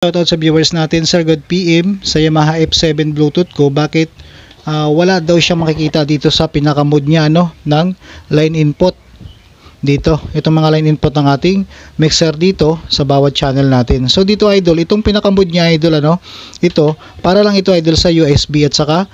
Shoutout sa viewers natin, Sir God PM sa Yamaha F7 Bluetooth ko. Bakit wala daw siya makikita dito sa pinaka-mode niya ng line input dito. Itong mga line input ng ating mixer dito sa bawat channel natin. So dito idol, itong pinaka-mode niya idol ito para lang ito idol sa USB at saka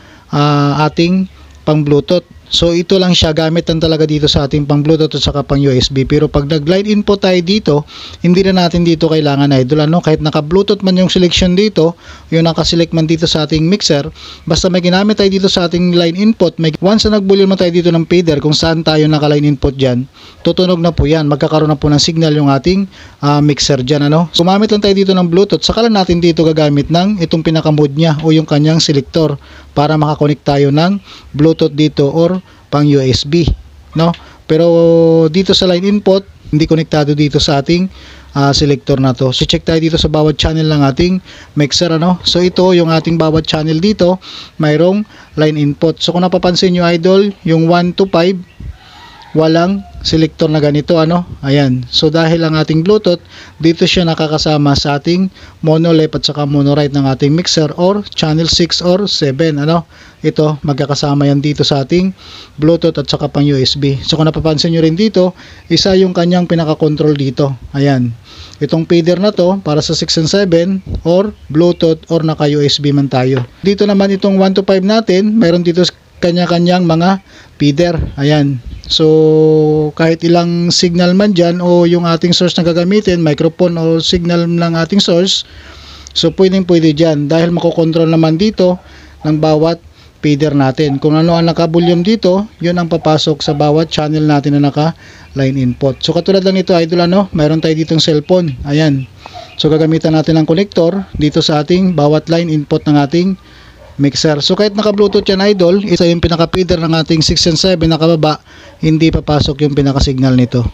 ating pang Bluetooth. So ito lang siya, gamit lang talaga dito sa ating pang Bluetooth at saka pang USB. Pero pag nag-line input tayo dito, hindi na natin dito kailangan idol kahit naka Bluetooth man yung selection dito, yung naka-select man dito sa ating mixer, basta may ginamit tayo dito sa ating line input, once na nag-volume tayo dito ng fader kung saan tayo naka-line input dyan, tutunog na po yan, magkakaroon na po ng signal yung ating mixer dyan. Gumamit lang tayo dito ng Bluetooth, saka lang natin dito gagamit ng itong pinaka-mode niya o yung kanyang selector para makakonect tayo ng Bluetooth dito or pang USB, pero dito sa line input hindi konektado dito sa ating selector na to. So check tayo dito sa bawat channel ng ating mixer so ito yung ating bawat channel dito, mayroong line input. So kung napapansin nyo idol, yung 1 to 5 walang selector na ganito ayan. So dahil ang ating Bluetooth dito siya nakakasama sa ating mono left at saka mono right ng ating mixer or channel 6 or 7 ito magkakasama yan dito sa ating Bluetooth at saka pang USB. So kung napapansin nyo rin dito, isa yung kanyang pinaka-control dito, ayan. Itong fader na to para sa 6 and 7 or Bluetooth or naka USB man tayo. Dito naman itong 1 to 5 natin, mayroon dito kanya-kanyang mga feeder, ayan. So kahit ilang signal man dyan o yung ating source na gagamitin, microphone o signal ng ating source, so pwede dyan dahil makokontrol naman dito ng bawat feeder natin. Kung ano ang naka-volume dito, yun ang papasok sa bawat channel natin na naka-line input. So katulad lang nito idol mayroon tayo ditong cellphone, ayan. So gagamitan natin ng connector dito sa ating bawat line input ng ating mixer. So kahit naka-Bluetooth yan idol, isa yung pinaka-feeder ng ating 6 and 7 nakababa, hindi papasok yung pinaka-signal nito.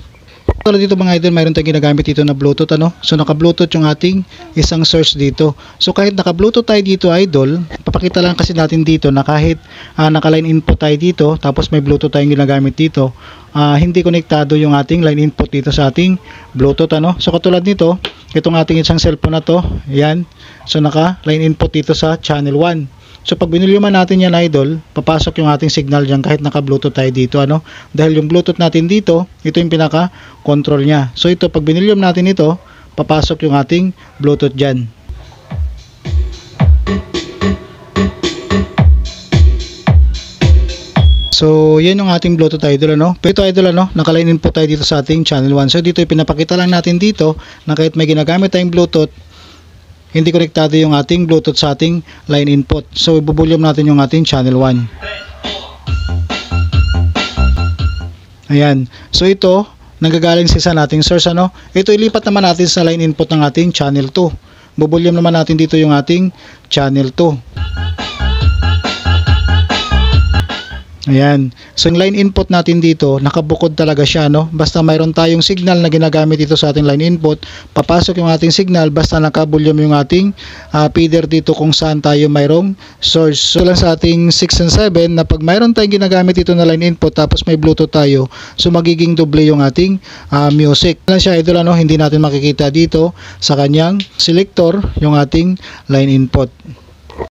Tulad dito mga idol, mayroon tayong ginagamit dito na Bluetooth So naka-Bluetooth yung ating isang source dito. So kahit naka-Bluetooth tayo dito idol, papakita lang kasi natin dito na kahit naka-line input tayo dito, tapos may Bluetooth tayong ginagamit dito, hindi konektado yung ating line input dito sa ating Bluetooth So katulad nito, itong ating isang cellphone na to, ayan. So naka-line input dito sa channel 1. So pag binulyuman natin yan idol, papasok yung ating signal dyan kahit naka-Bluetooth tayo dito dahil yung Bluetooth natin dito, ito yung pinaka-control nya. So ito, pag binulyum natin ito, papasok yung ating Bluetooth dyan. So yan yung ating Bluetooth idol Pero ito idol naka-line input tayo dito sa ating channel 1. So dito pinapakita lang natin dito na kahit may ginagamit tayong Bluetooth, hindi konektado yung ating Bluetooth sa ating line input. So ibubulyum natin yung ating channel 1. Ayan. So ito nanggagaling sa isa nating source Ito ilipat naman natin sa line input ng ating channel 2. Bubulyum naman natin dito yung ating channel 2. Ayan. So yung line input natin dito, nakabukod talaga siya Basta mayroon tayong signal na ginagamit dito sa ating line input, papasok yung ating signal basta naka-volume yung ating feeder dito kung saan tayo mayroong source. So lang sa ating 6 and 7 na pag mayroon tayong ginagamit dito na line input tapos may Bluetooth tayo, so magiging doble yung ating music. Lang siya idol hindi natin makikita dito sa kanyang selector yung ating line input.